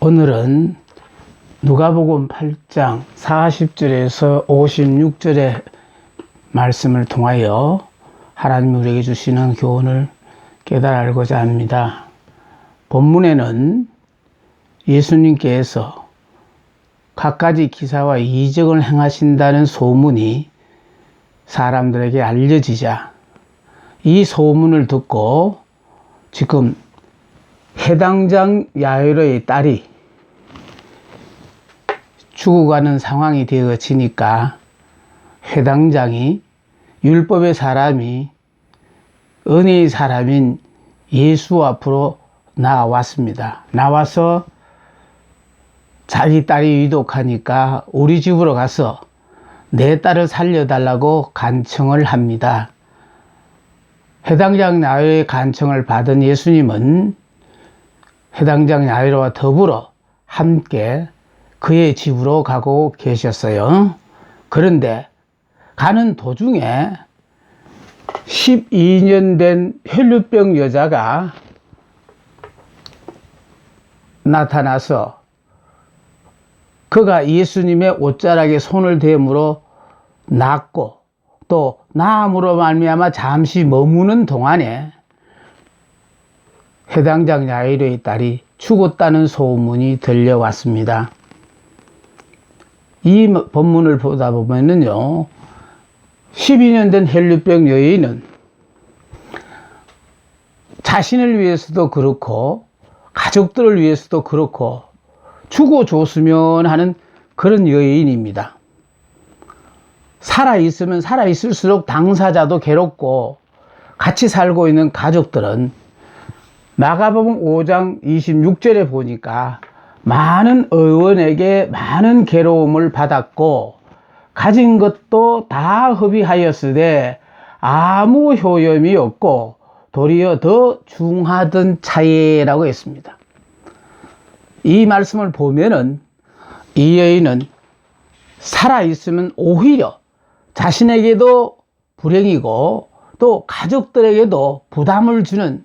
오늘은 누가복음 8장 40절에서 56절의 말씀을 통하여 하나님 우리에게 주시는 교훈을 깨달아 알고자 합니다. 본문에는 예수님께서 갖가지 기사와 이적을 행하신다는 소문이 사람들에게 알려지자 이 소문을 듣고 지금 해당장 야이로의 딸이 죽어가는 상황이 되어지니까 해당장이 율법의 사람이 은혜의 사람인 예수 앞으로 나왔습니다. 나와서 자기 딸이 위독하니까 우리 집으로 가서 내 딸을 살려달라고 간청을 합니다. 해당장 야이로의 간청을 받은 예수님은 해당장 야이로와 더불어 함께 그의 집으로 가고 계셨어요. 그런데 가는 도중에 12년 된 혈루병 여자가 나타나서 그가 예수님의 옷자락에 손을 대므로 낫고 또 나음으로 말미암아 잠시 머무는 동안에 해당장 야이로의 딸이 죽었다는 소문이 들려왔습니다. 이 본문을 보다 보면은요, 12년 된 혈루병 여인은 자신을 위해서도 그렇고 가족들을 위해서도 그렇고 죽어줬으면 하는 그런 여인입니다. 살아있으면 살아있을수록 당사자도 괴롭고 같이 살고 있는 가족들은 마가복음 5장 26절에 보니까 많은 의원에게 많은 괴로움을 받았고 가진 것도 다 허비하였으되 아무 효염이 없고 도리어 더 중하던 차이라고 했습니다. 이 말씀을 보면은 이 여인은 살아있으면 오히려 자신에게도 불행이고 또 가족들에게도 부담을 주는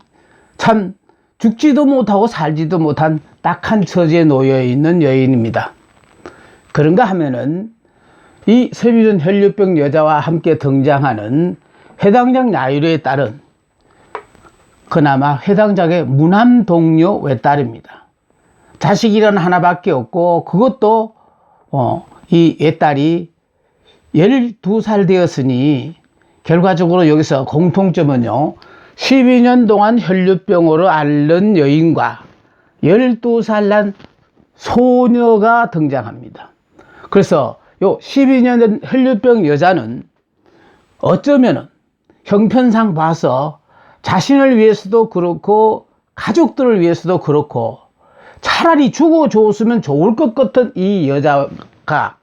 참 죽지도 못하고 살지도 못한 딱한 처지에 놓여 있는 여인입니다. 그런가 하면은 이 12년 혈루병 여자와 함께 등장하는 해당장 야이로의 딸은 그나마 해당장의 무남 동료 외딸입니다. 자식이란 하나밖에 없고 그것도 이 외딸이 12살 되었으니 결과적으로 여기서 공통점은요, 12년 동안 혈루병으로 앓는 여인과 12살 난 소녀가 등장합니다. 그래서 요 12년 된 혈루병 여자는 어쩌면은 형편상 봐서 자신을 위해서도 그렇고 가족들을 위해서도 그렇고 차라리 죽어줬으면 좋을 것 같은 이 여자가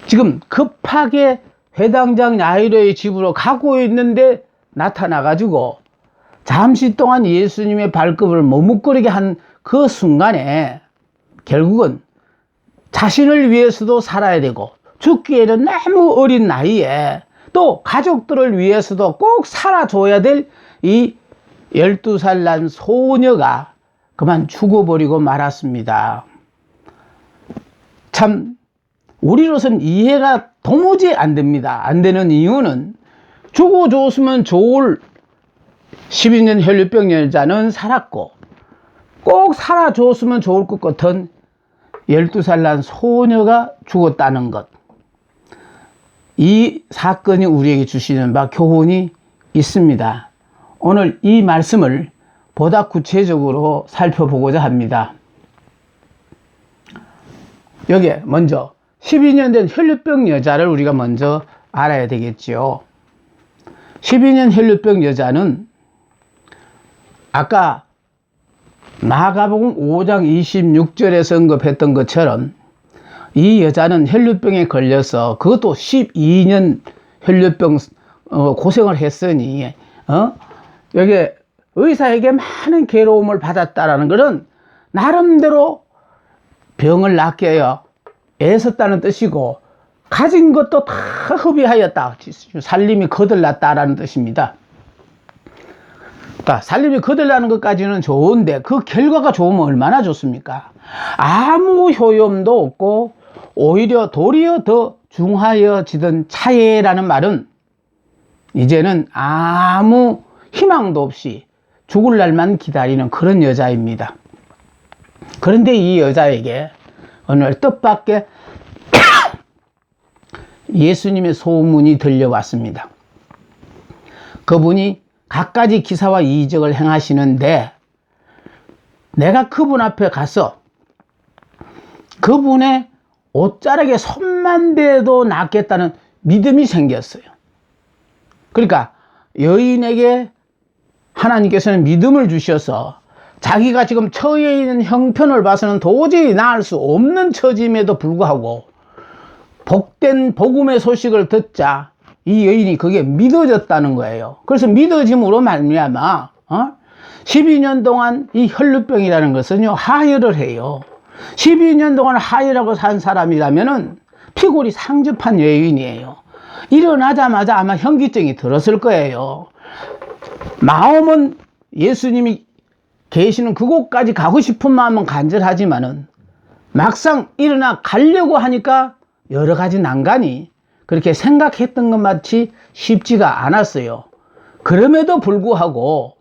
지금 급하게 해당장 야이로의 집으로 가고 있는데 나타나가지고 잠시 동안 예수님의 발급을 머뭇거리게 한 그 순간에 결국은 자신을 위해서도 살아야 되고 죽기에는 너무 어린 나이에 또 가족들을 위해서도 꼭 살아줘야 될 이 12살 난 소녀가 그만 죽어버리고 말았습니다. 참 우리로서는 이해가 도무지 안 됩니다. 안 되는 이유는 죽어줬으면 좋을 12년 혈루병 여자는 살았고 꼭 살아줬으면 좋을 것 같은 12살 난 소녀가 죽었다는 것. 이 사건이 우리에게 주시는 바 교훈이 있습니다. 오늘 이 말씀을 보다 구체적으로 살펴보고자 합니다. 여기에 먼저 12년 된 혈루병 여자를 우리가 먼저 알아야 되겠지요. 12년 혈루병 여자는 아까 마가복음 5장 26절에서 언급했던 것처럼 이 여자는 혈루병에 걸려서 그것도 12년 혈루병 고생을 했으니 여기 의사에게 많은 괴로움을 받았다라는 것은 나름대로 병을 낫게 애썼다는 뜻이고 가진 것도 다 허비하였다, 살림이 거들났다라는 뜻입니다. 그러니까 살림이 거들나는 것까지는 좋은데 그 결과가 좋으면 얼마나 좋습니까? 아무 효용도 없고 오히려 도리어 더 중하여지던 차예라는 말은 이제는 아무 희망도 없이 죽을 날만 기다리는 그런 여자입니다. 그런데 이 여자에게 어느 날 뜻밖의 예수님의 소문이 들려왔습니다. 그분이 갖가지 기사와 이적을 행하시는데 내가 그분 앞에 가서 그분의 옷자락에 손만 대도 낫겠다는 믿음이 생겼어요. 그러니까 여인에게 하나님께서는 믿음을 주셔서 자기가 지금 처해 있는 형편을 봐서는 도저히 나을 수 없는 처짐에도 불구하고 복된 복음의 소식을 듣자 이 여인이 그게 믿어졌다는 거예요. 그래서 믿어짐으로 말미암아 12년 동안 이 혈루병이라는 것은요 하혈을 해요. 12년 동안 하혈하고 산 사람이라면은 피골이 상접한 여인이에요. 일어나자마자 아마 현기증이 들었을 거예요. 마음은 예수님이 계시는 그곳까지 가고 싶은 마음은 간절하지만은 막상 일어나 가려고 하니까 여러 가지 난간이 그렇게 생각했던 것 마치 쉽지가 않았어요. 그럼에도 불구하고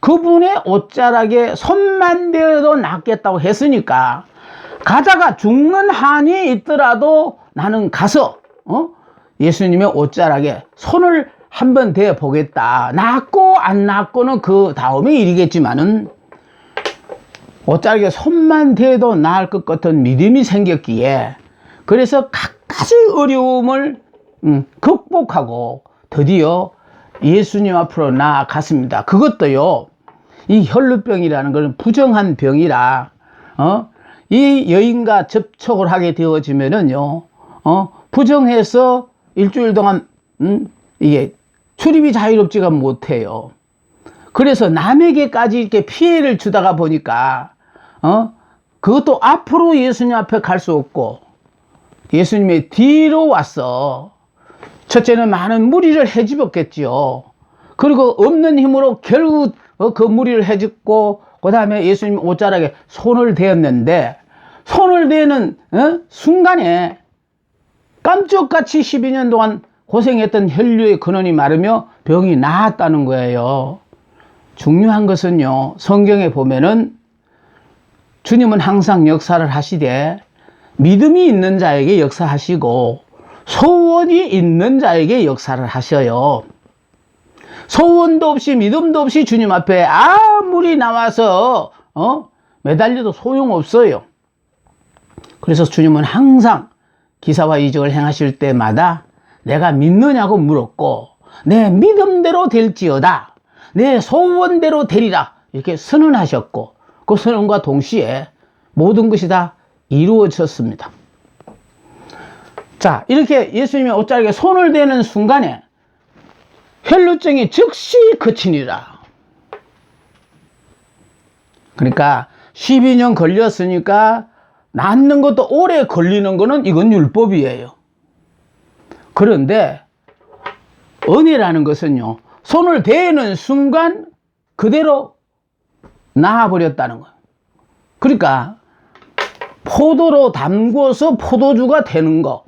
그분의 옷자락에 손만 대어도 낫겠다고 했으니까 가다가 죽는 한이 있더라도 나는 가서 예수님의 옷자락에 손을 한번 대어 보겠다. 낫고 안 낫고는 그 다음의 일이겠지만은 옷자락에 손만 대도 나을 것 같은 믿음이 생겼기에 그래서 갖가지 어려움을 극복하고 드디어 예수님 앞으로 나아갔습니다. 그것도요 이 혈루병이라는 것은 부정한 병이라 이 여인과 접촉을 하게 되어지면은요 부정해서 일주일 동안 이게 출입이 자유롭지가 못해요. 그래서 남에게까지 이렇게 피해를 주다가 보니까 그것도 앞으로 예수님 앞에 갈 수 없고 예수님의 뒤로 와서 첫째는 많은 무리를 헤집었겠지요. 그리고 없는 힘으로 결국 그 무리를 헤집고 그 다음에 예수님 옷자락에 손을 대었는데 손을 대는 순간에 깜짝같이 12년 동안 고생했던 혈류의 근원이 마르며 병이 나았다는 거예요. 중요한 것은요 성경에 보면은 주님은 항상 역사를 하시되 믿음이 있는 자에게 역사하시고 소원이 있는 자에게 역사를 하셔요. 소원도 없이 믿음도 없이 주님 앞에 아무리 나와서 매달려도 소용없어요. 그래서 주님은 항상 기사와 이적을 행하실 때마다 내가 믿느냐고 물었고 내 믿음대로 될지어다 내 소원대로 되리라 이렇게 선언하셨고 그 선언과 동시에 모든 것이 다 이루어졌습니다. 자, 이렇게 예수님의 옷자락에 손을 대는 순간에 혈루증이 즉시 그치니라. 그러니까 12년 걸렸으니까 낫는 것도 오래 걸리는 거는 이건 율법이에요. 그런데 은혜라는 것은요 손을 대는 순간 그대로 나아버렸다는 거예요. 그러니까 포도로 담궈서 포도주가 되는 거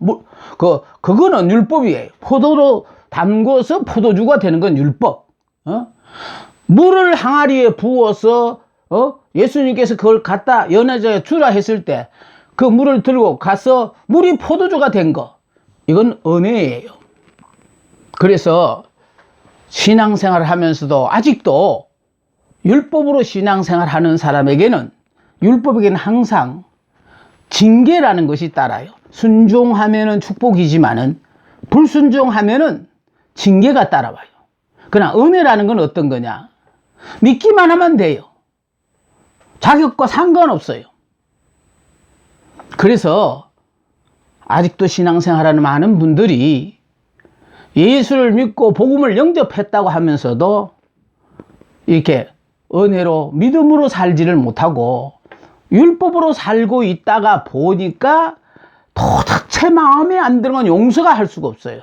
그거는 율법이에요. 포도로 담궈서 포도주가 되는 건 율법. 물을 항아리에 부어서 예수님께서 그걸 갖다 연회자에 주라 했을 때 그 물을 들고 가서 물이 포도주가 된 거 이건 은혜예요. 그래서 신앙생활을 하면서도 아직도 율법으로 신앙생활 하는 사람에게는 율법에게는 항상 징계라는 것이 따라요. 순종하면은 축복이지만은 불순종하면은 징계가 따라와요. 그러나 은혜라는 건 어떤 거냐? 믿기만 하면 돼요. 자격과 상관없어요. 그래서 아직도 신앙생활하는 많은 분들이 예수를 믿고 복음을 영접했다고 하면서도 이렇게 은혜로 믿음으로 살지를 못하고 율법으로 살고 있다가 보니까 도대체 마음에 안 드는 건 용서가 할 수가 없어요.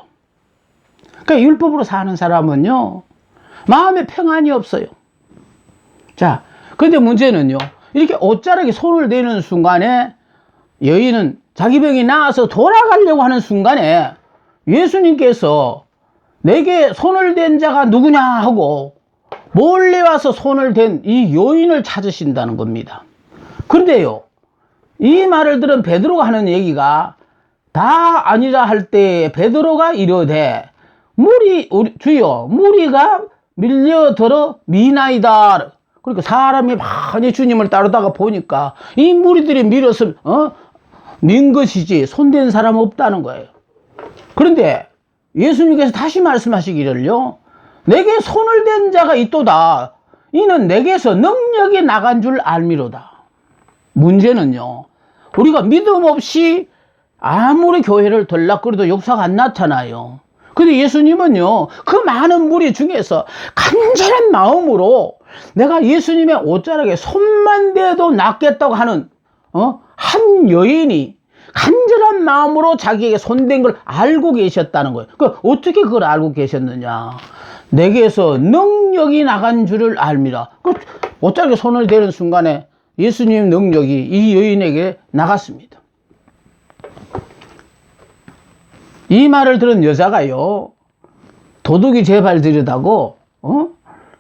그러니까 율법으로 사는 사람은요 마음에 평안이 없어요. 자, 근데 문제는요, 이렇게 옷자락에 손을 대는 순간에 여인은 자기 병이 나아서 돌아가려고 하는 순간에 예수님께서 내게 손을 댄 자가 누구냐 하고 몰래 와서 손을 댄 이 여인을 찾으신다는 겁니다. 그런데요, 이 말을 들은 베드로가 하는 얘기가 다 아니라 할 때 베드로가 이르되 주여 무리가 밀려들어 미나이다. 그러니까 사람이 많이 주님을 따르다가 보니까 이 무리들이 밀어서 민 것이지 손댄 사람 없다는 거예요. 그런데 예수님께서 다시 말씀하시기를요, 내게 손을 댄 자가 있도다. 이는 내게서 능력이 나간 줄 알미로다. 문제는요, 우리가 믿음 없이 아무리 교회를 들락거려도 역사가 안 나타나요. 근데 예수님은요, 그 많은 무리 중에서 간절한 마음으로 내가 예수님의 옷자락에 손만 대도 낫겠다고 하는 한 여인이 간절한 마음으로 자기에게 손댄 걸 알고 계셨다는 거예요. 어떻게 그걸 알고 계셨느냐? 내게서 능력이 나간 줄을 알미라. 옷자락에 손을 대는 순간에 예수님 능력이 이 여인에게 나갔습니다. 이 말을 들은 여자가요, 도둑이 제 발 들여다고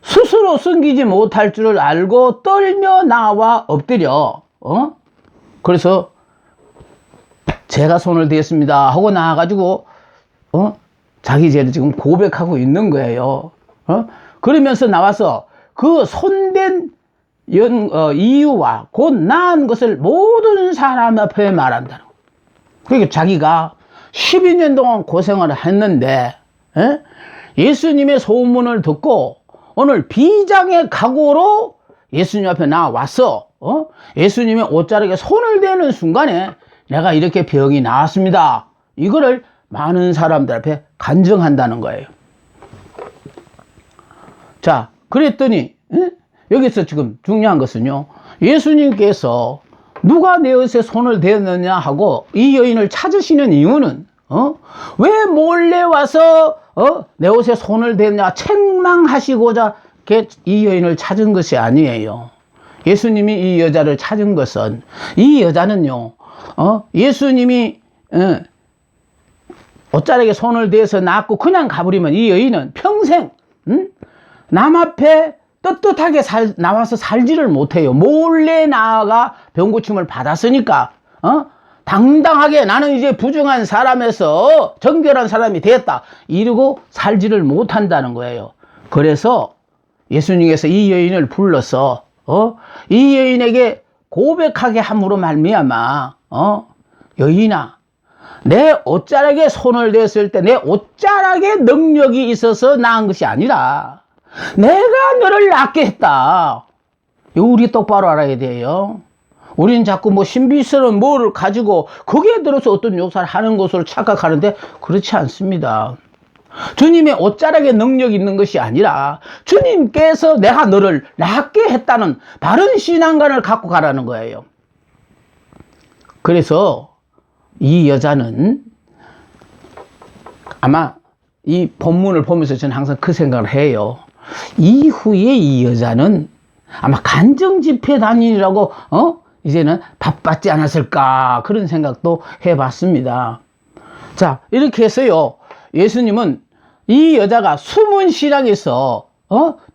스스로 숨기지 못할 줄을 알고 떨며 나와 엎드려 그래서 제가 손을 대었습니다 하고 나와가지고 자기 죄를 지금 고백하고 있는 거예요. 그러면서 나와서 그 손댄 이유와 곧 나은 것을 모든 사람 앞에 말한다는 거예요. 그러니까 자기가 12년 동안 고생을 했는데 예수님의 소문을 듣고 오늘 비장의 각오로 예수님 앞에 나와서 예수님의 옷자락에 손을 대는 순간에 내가 이렇게 병이 나았습니다. 이거를 많은 사람들 앞에 간증한다는 거예요. 자, 그랬더니 여기서 지금 중요한 것은요, 예수님께서 누가 내 옷에 손을 대었느냐 하고 이 여인을 찾으시는 이유는 왜 몰래 와서 내 옷에 손을 대느냐 책망하시고자 이 여인을 찾은 것이 아니에요. 예수님이 이 여자를 찾은 것은 이 여자는요, 예수님이 옷자락에 손을 대서 낫고 그냥 가버리면 이 여인은 평생 남 앞에 떳떳하게 나와서 살지를 못해요. 몰래 나아가 병고침을 받았으니까 당당하게 나는 이제 부정한 사람에서 정결한 사람이 되었다 이러고 살지를 못한다는 거예요. 그래서 예수님께서 이 여인을 불러서 이 여인에게 고백하게 함으로 말미암아 여인아, 내 옷자락에 손을 댔을 때 내 옷자락에 능력이 있어서 나은 것이 아니라 내가 너를 낫게 했다. 이거 우리 똑바로 알아야 돼요. 우리는 자꾸 신비스러운 뭐를 가지고 거기에 들어서 어떤 역사를 하는 것으로 착각하는데 그렇지 않습니다. 주님의 옷자락에 능력이 있는 것이 아니라 주님께서 내가 너를 낫게 했다는 바른 신앙관을 갖고 가라는 거예요. 그래서 이 여자는 아마 이 본문을 보면서 저는 항상 그 생각을 해요. 이후에 이 여자는 아마 간증 집회 다니느라고 이제는 바빴지 않았을까 그런 생각도 해봤습니다. 자, 이렇게 해서요, 예수님은 이 여자가 숨은 신앙에서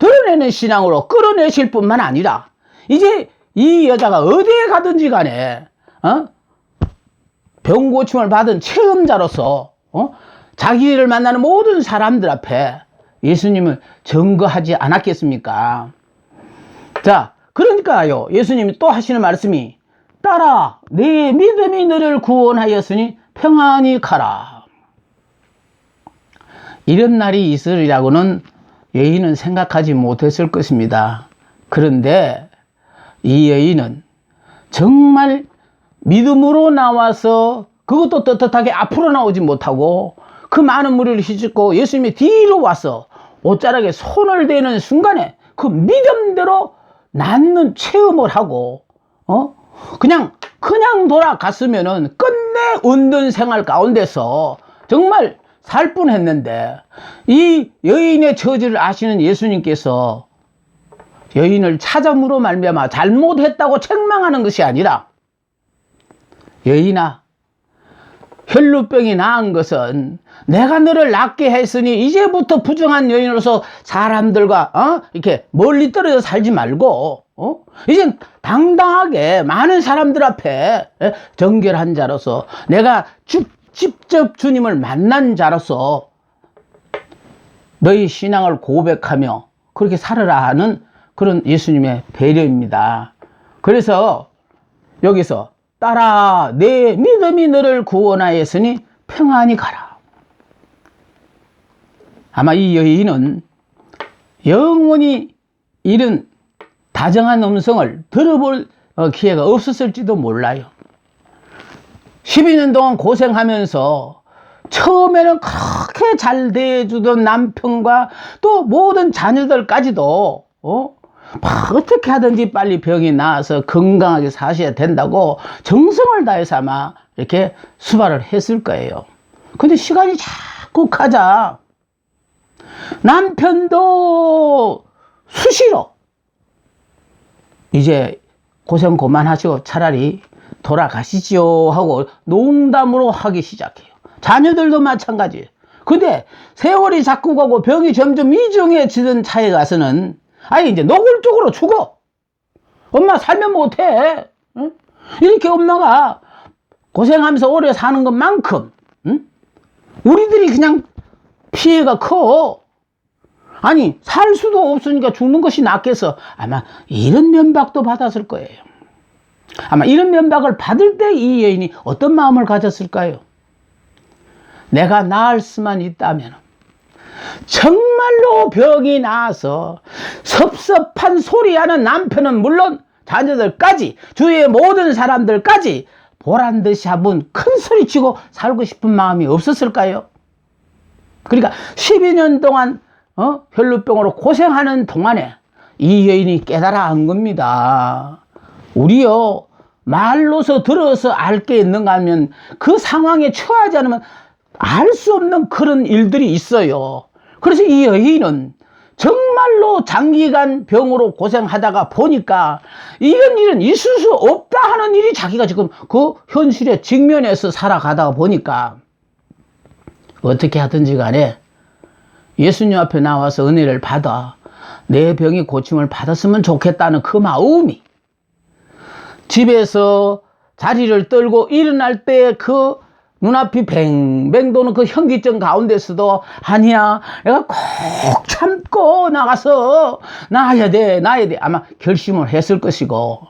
드러내는 신앙으로 끌어내실 뿐만 아니라 이제 이 여자가 어디에 가든지 간에 병고침을 받은 체험자로서 자기를 만나는 모든 사람들 앞에 예수님을 증거하지 않았겠습니까? 자, 그러니까요, 예수님이 또 하시는 말씀이 딸아, 네 믿음이 너를 구원하였으니 평안히 가라. 이런 날이 있으리라고는 여인은 생각하지 못했을 것입니다. 그런데 이 여인은 정말 믿음으로 나와서 그것도 떳떳하게 앞으로 나오지 못하고 그 많은 무리를 휘젓고 예수님이 뒤로 와서 옷자락에 손을 대는 순간에 그 믿음대로 낫는 체험을 하고 그냥 돌아갔으면은 끝내 얻는 생활 가운데서 정말 살 뻔했는데 이 여인의 처지를 아시는 예수님께서 여인을 찾음으로 말미암아 잘못했다고 책망하는 것이 아니라, 여인아, 혈루병이 나은 것은 내가 너를 낫게 했으니 이제부터 부정한 여인으로서 사람들과 이렇게 멀리 떨어져 살지 말고 이젠 당당하게 많은 사람들 앞에 정결한 자로서, 내가 직접 주님을 만난 자로서 너희 신앙을 고백하며 그렇게 살아라 하는 그런 예수님의 배려입니다. 그래서 여기서 따라 내 믿음이 너를 구원하였으니 평안히 가라. 아마 이 여인은 영원히 이런 다정한 음성을 들어볼 기회가 없었을지도 몰라요. 12년 동안 고생하면서 처음에는 그렇게 잘 대해주던 남편과 또 모든 자녀들까지도 어떻게 하든지 빨리 병이 나아서 건강하게 사셔야 된다고 정성을 다해서 아마 이렇게 수발을 했을 거예요. 근데 시간이 자꾸 가자 남편도 수시로 이제 고생 그만하시고 차라리 돌아가시지요 하고 농담으로 하기 시작해요. 자녀들도 마찬가지예요. 근데 세월이 자꾸 가고 병이 점점 위중해지던 차에 가서는 아니 이제 노골적으로 죽어. 엄마 살면 못해. 응? 이렇게 엄마가 고생하면서 오래 사는 것만큼 우리들이 그냥 피해가 커. 아니 살 수도 없으니까 죽는 것이 낫겠어. 아마 이런 면박도 받았을 거예요. 아마 이런 면박을 받을 때 이 여인이 어떤 마음을 가졌을까요? 내가 나을 수만 있다면 정말로 병이 나서 섭섭한 소리하는 남편은 물론 자녀들까지 주위의 모든 사람들까지 보란듯이 한번 큰 소리치고 살고 싶은 마음이 없었을까요? 그러니까 12년 동안 혈루병으로 고생하는 동안에 이 여인이 깨달아 한 겁니다. 우리요 말로서 들어서 알 게 있는가 하면 그 상황에 처하지 않으면 알 수 없는 그런 일들이 있어요. 그래서 이 여인은 정말로 장기간 병으로 고생하다가 보니까 이런 일은 있을 수 없다 하는 일이 자기가 지금 그 현실에 직면해서 살아가다가 보니까 어떻게 하든지 간에 예수님 앞에 나와서 은혜를 받아 내 병이 고침을 받았으면 좋겠다는 그 마음이 집에서 자리를 떨고 일어날 때 그 눈앞이 뱅뱅 도는 그 현기증 가운데서도 아니야 내가 꼭 참고 나가서 나야 돼 아마 결심을 했을 것이고,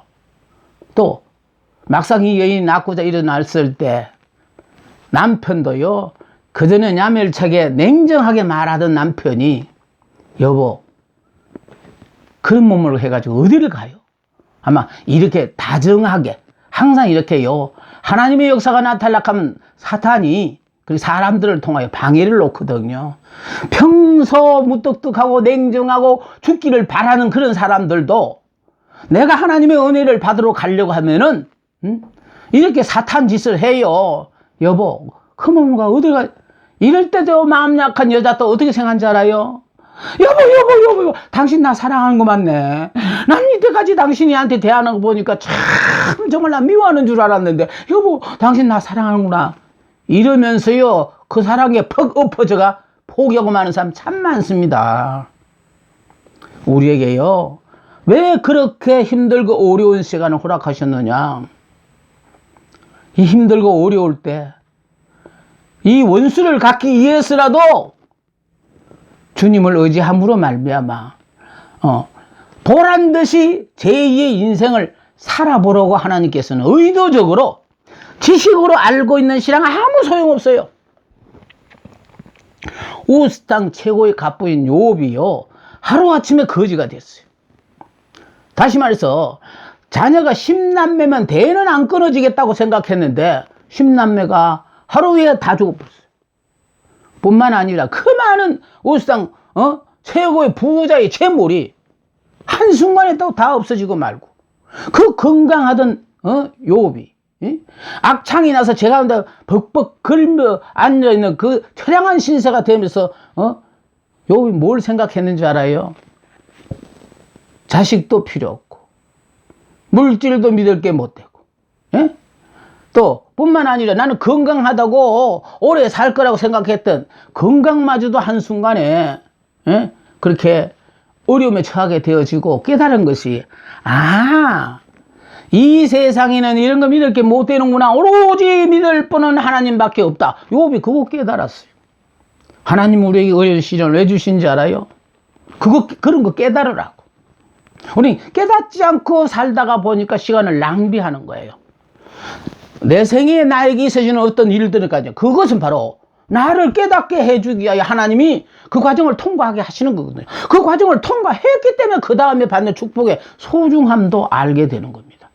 또 막상 이 여인이 낳고자 일어났을 때 남편도요 그전에 야멸차게 냉정하게 말하던 남편이 여보 그런 몸으로 해가지고 어디를 가요? 아마 이렇게 다정하게 항상 이렇게요 하나님의 역사가 나타나면 사탄이 그 사람들을 통하여 방해를 놓거든요. 평소 무뚝뚝하고 냉정하고 죽기를 바라는 그런 사람들도 내가 하나님의 은혜를 받으러 가려고 하면은 이렇게 사탄 짓을 해요. 여보 그 몸과 어디 가? 이럴 때도 마음 약한 여자 또 어떻게 생각하는지 알아요? 여보, 당신 나 사랑하는 거 맞네. 난 이때까지 당신이 한테 대하는 거 보니까 참 정말 나 미워하는 줄 알았는데 여보 당신 나 사랑하는구나 이러면서요 그 사랑에 퍽 엎어져가 포기하고 마는 사람 참 많습니다. 우리에게요 왜 그렇게 힘들고 어려운 시간을 허락하셨느냐. 이 힘들고 어려울 때 이 원수를 갖기 위해서라도 주님을 의지함으로 말미암아 보란듯이 제2의 인생을 살아보려고 하나님께서는 의도적으로 지식으로 알고 있는 신앙 아무 소용없어요. 우스 땅 최고의 갑부인 욥이요 하루아침에 거지가 됐어요. 다시 말해서 자녀가 10남매면 대는 안 끊어지겠다고 생각했는데 10남매가 하루에 다 죽어버렸어요. 뿐만 아니라 그 많은 우스 땅 최고의 부자의 재물이 한순간에 또 다 없어지고 말고 그 건강하던 욥이 악창이 나서 제 가운데 벅벅 걸며 앉아있는 그 처량한 신세가 되면서 욥이 뭘 생각했는지 알아요? 자식도 필요 없고 물질도 믿을 게 못 되고, 예? 또 뿐만 아니라 나는 건강하다고 오래 살 거라고 생각했던 건강마저도 한순간에, 예? 그렇게 어려움에 처하게 되어지고 깨달은 것이, 이 세상에는 이런 거 믿을 게 못 되는구나. 오로지 믿을 분은 하나님밖에 없다. 욥이 그거 깨달았어요. 하나님 우리에게 어려운 시련을 왜 주신지 알아요? 그런 거 깨달으라고. 우리 깨닫지 않고 살다가 보니까 시간을 낭비하는 거예요. 내 생에 나에게 있어지는 어떤 일들까지, 그것은 바로 나를 깨닫게 해주기 위하여 하나님이 그 과정을 통과하게 하시는 거거든요. 그 과정을 통과했기 때문에 그 다음에 받는 축복의 소중함도 알게 되는 겁니다.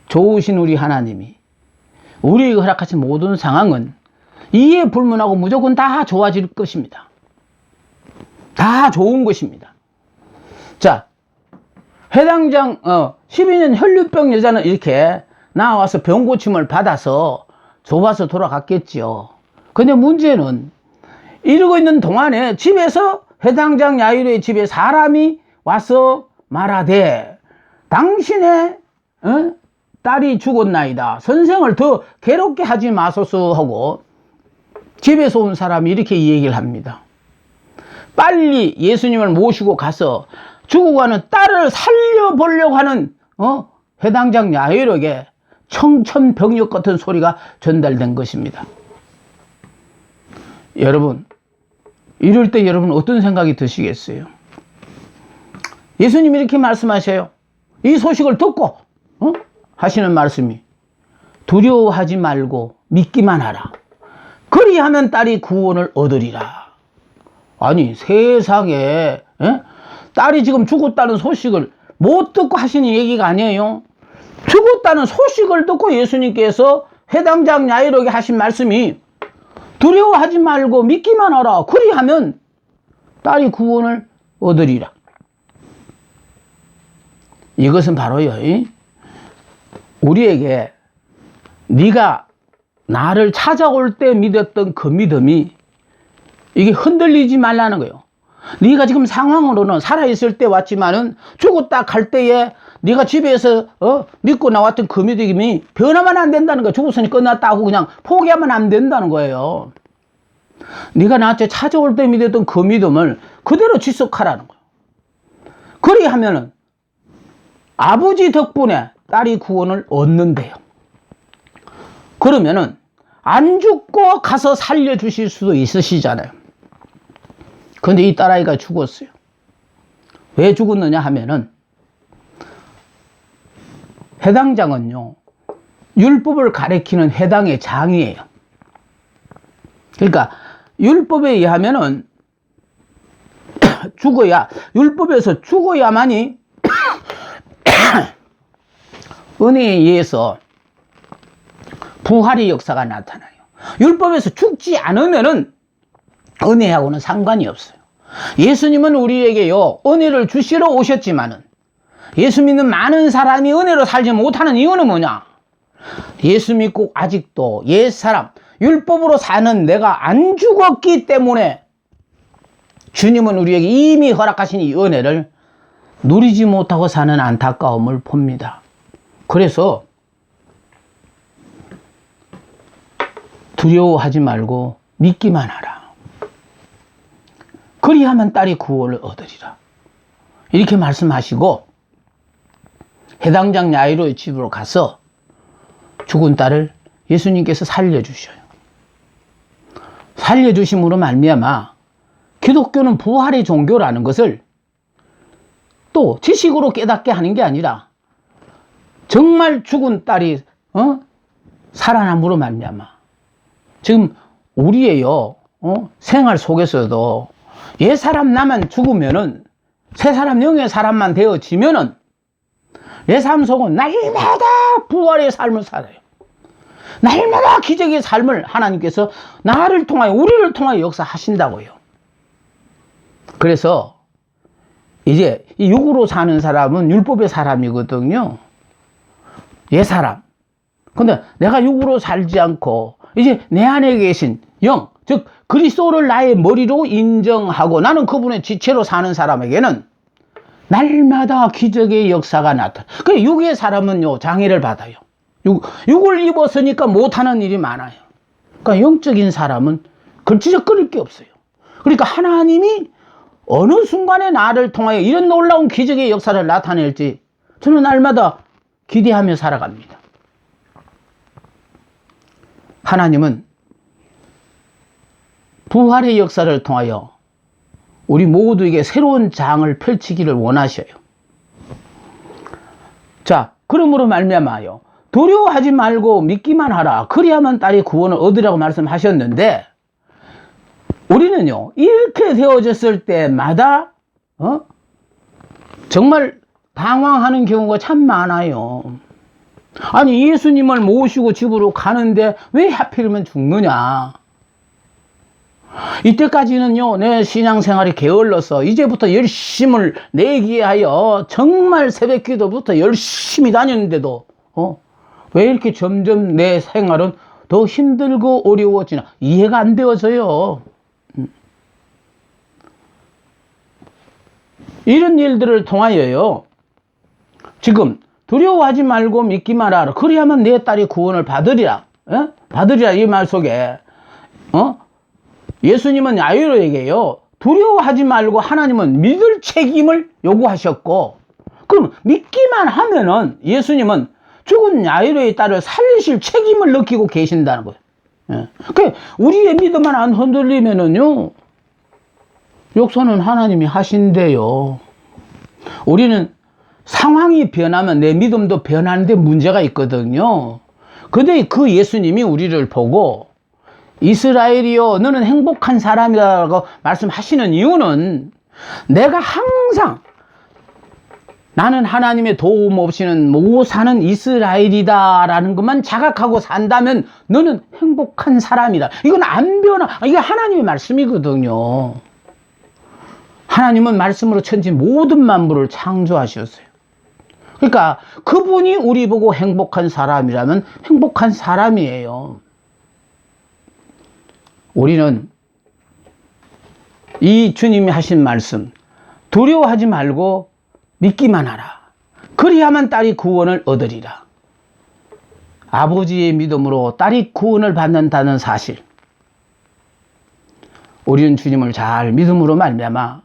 좋으신 우리 하나님이 우리에게 허락하신 모든 상황은 이에 불문하고 무조건 다 좋아질 것입니다. 다 좋은 것입니다. 자, 해당장 12년 혈류병 여자는 이렇게 나와서 병 고침을 받아서 좋아서 돌아갔겠지요. 근데 문제는 이러고 있는 동안에 집에서 해당장 야이로의 집에 사람이 와서 말하되 당신의 딸이 죽었나이다. 선생을 더 괴롭게 하지 마소서 하고 집에서 온 사람이 이렇게 얘기를 합니다. 빨리 예수님을 모시고 가서 죽어가는 딸을 살려보려고 하는 해당장 야이로에게 청천벽력 같은 소리가 전달된 것입니다. 여러분, 이럴 때 여러분 어떤 생각이 드시겠어요? 예수님이 이렇게 말씀하셔요. 이 소식을 듣고 하시는 말씀이 두려워하지 말고 믿기만 하라. 그리하면 딸이 구원을 얻으리라. 아니 세상에 딸이 지금 죽었다는 소식을 못 듣고 하시는 얘기가 아니에요. 죽었다는 소식을 듣고 예수님께서 해당장 야이로에게 하신 말씀이 두려워하지 말고 믿기만 하라. 그리하면 딸이 구원을 얻으리라. 이것은 바로요, 우리에게 네가 나를 찾아올 때 믿었던 그 믿음이 이게 흔들리지 말라는 거예요. 네가 지금 상황으로는 살아있을 때 왔지만은 죽었다 갈 때에 네가 집에서 믿고 나왔던 그 믿음이 변하면 안 된다는 거예요. 죽었으니 끝났다고 그냥 포기하면 안 된다는 거예요. 네가 나한테 찾아올 때 믿었던 그 믿음을 그대로 지속하라는 거예요. 그리하면은 아버지 덕분에 딸이 구원을 얻는데요. 그러면은 안 죽고 가서 살려주실 수도 있으시잖아요. 근데 이 딸아이가 죽었어요. 왜 죽었느냐 하면은 해당장은요, 율법을 가리키는 해당의 장이에요. 그러니까 율법에 의하면은 율법에서 죽어야만이 은혜에 의해서 부활의 역사가 나타나요. 율법에서 죽지 않으면은 은혜하고는 상관이 없어요. 예수님은 우리에게요, 은혜를 주시러 오셨지만은 예수 믿는 많은 사람이 은혜로 살지 못하는 이유는 뭐냐? 예수 믿고 아직도 옛사람, 율법으로 사는 내가 안 죽었기 때문에 주님은 우리에게 이미 허락하신 이 은혜를 누리지 못하고 사는 안타까움을 봅니다. 그래서 두려워하지 말고 믿기만 하라. 그리하면 딸이 구원을 얻으리라. 이렇게 말씀하시고 해당장 야이로의 집으로 가서 죽은 딸을 예수님께서 살려주셔요. 살려주심으로 말미암아 기독교는 부활의 종교라는 것을 또 지식으로 깨닫게 하는 게 아니라 정말 죽은 딸이 살아남으로 말미암아 지금 우리의요 생활 속에서도 옛 사람 나만 죽으면은 새 사람 영의 사람만 되어지면은 내 삶 속은 날마다 부활의 삶을 살아요. 날마다 기적의 삶을 하나님께서 나를 통하여 우리를 통하여 역사하신다고요. 그래서 이제 이 육으로 사는 사람은 율법의 사람이거든요. 옛 사람. 근데 내가 육으로 살지 않고 이제 내 안에 계신 영, 즉 그리스도를 나의 머리로 인정하고 나는 그분의 지체로 사는 사람에게는 날마다 기적의 역사가 나타나. 그 육의 사람은요, 장애를 받아요. 육을 입었으니까 못하는 일이 많아요. 그러니까 영적인 사람은 걸치적거릴 게 없어요. 그러니까 하나님이 어느 순간에 나를 통하여 이런 놀라운 기적의 역사를 나타낼지 저는 날마다 기대하며 살아갑니다. 하나님은 부활의 역사를 통하여 우리 모두에게 새로운 장을 펼치기를 원하셔요. 자, 그러므로 말미암아요, 두려워하지 말고 믿기만 하라. 그리야만 딸이 구원을 얻으라고 말씀하셨는데, 우리는요, 이렇게 되어졌을 때마다 정말 당황하는 경우가 참 많아요. 아니, 예수님을 모시고 집으로 가는데 왜 하필이면 죽느냐? 이때까지는요, 내 신앙생활이 게을러서 이제부터 열심을 내기에 하여 정말 새벽 기도부터 열심히 다녔는데도 왜 이렇게 점점 내 생활은 더 힘들고 어려워지나 이해가 안 되어서요. 이런 일들을 통하여요, 지금 두려워하지 말고 믿기만 하라. 그래야만 내 딸이 구원을 받으리라. 받으리라 이 말 속에 예수님은 야이로에게요, 두려워하지 말고 하나님은 믿을 책임을 요구하셨고, 그럼 믿기만 하면은 예수님은 죽은 야이로의 딸을 살리실 책임을 느끼고 계신다는 거예요. 그 우리의 믿음만 안 흔들리면은요, 역사는 하나님이 하신대요. 우리는 상황이 변하면 내 믿음도 변하는데 문제가 있거든요. 근데 그 예수님이 우리를 보고 이스라엘이여 너는 행복한 사람이라고 말씀하시는 이유는, 내가 항상 나는 하나님의 도움 없이는 못 사는 이스라엘이다 라는 것만 자각하고 산다면 너는 행복한 사람이다. 이건 안 변화. 이게 하나님의 말씀이거든요. 하나님은 말씀으로 천지 모든 만물을 창조하셨어요. 그러니까 그분이 우리 보고 행복한 사람이라면 행복한 사람이에요. 우리는 이 주님이 하신 말씀, 두려워하지 말고 믿기만 하라. 그리야만 딸이 구원을 얻으리라. 아버지의 믿음으로 딸이 구원을 받는다는 사실, 우리는 주님을 잘 믿음으로 말미암아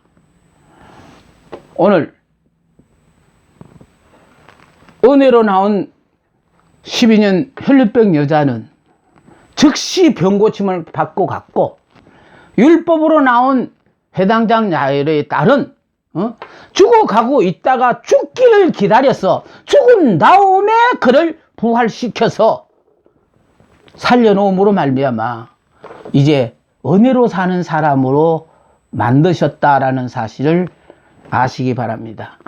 오늘 은혜로 나온 12년 혈류병 여자는 즉시 병고침을 받고 갔고, 율법으로 나온 회당장 야이로의 딸은 죽어가고 있다가 죽기를 기다려서 죽은 다음에 그를 부활시켜서 살려놓음으로 말미암아 이제 은혜로 사는 사람으로 만드셨다라는 사실을 아시기 바랍니다.